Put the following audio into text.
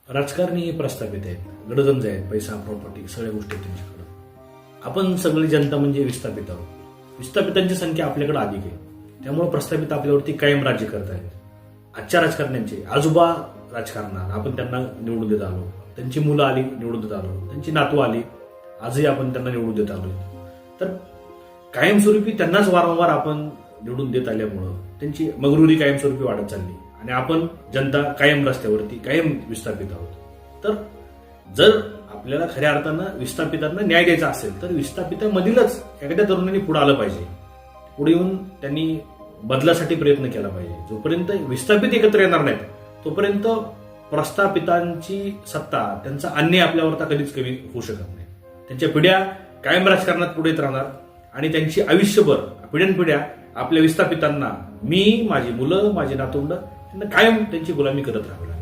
राजकारणी हे प्रस्थापित आहेत, गडगंज आहेत, पैसा प्रॉपर्टी सगळ्या गोष्टी आहेत त्यांच्याकडे. आपण सगळी जनता म्हणजे विस्थापित आहोत. विस्थापितांची संख्या आपल्याकडे अधिक आहे, त्यामुळे प्रस्थापित आपल्यावरती कायम राज्य करत आहेत. आजच्या राजकारण्यांचे आजोबा राजकारणात आपण त्यांना निवडून देत आलो, त्यांची मुलं आली निवडून देत आलो, त्यांची नातू आली आजही आपण त्यांना निवडून देत आलो. तर कायमस्वरूपी त्यांनाच वारंवार आपण निवडून देत आल्यामुळं त्यांची मगरुरी कायमस्वरूपी वाढत चालली आणि आपण जनता कायम रस्त्यावरती कायम विस्थापित आहोत. तर जर आपल्याला खऱ्या अर्थानं विस्थापितांना न्याय द्यायचा असेल तर विस्थापितांमधीलच एखाद्या तरुणांनी पुढे आलं पाहिजे. पुढे येऊन त्यांनी बदलासाठी प्रयत्न केला पाहिजे. जोपर्यंत विस्थापित एकत्र येणार नाहीत तोपर्यंत प्रस्थापितांची सत्ता, त्यांचा अन्याय आपल्यावर कधीच कमी होऊ शकत नाही. त्यांच्या पिढ्या कायम राजकारणात पुढे येत राहणार आणि त्यांची आयुष्यभर पिढ्यानपिढ्या आपल्या विस्थापितांना, मी, माझी मुलं, माझी नातवंड, त्यांना कायम त्यांची गुलामी करत राहावी.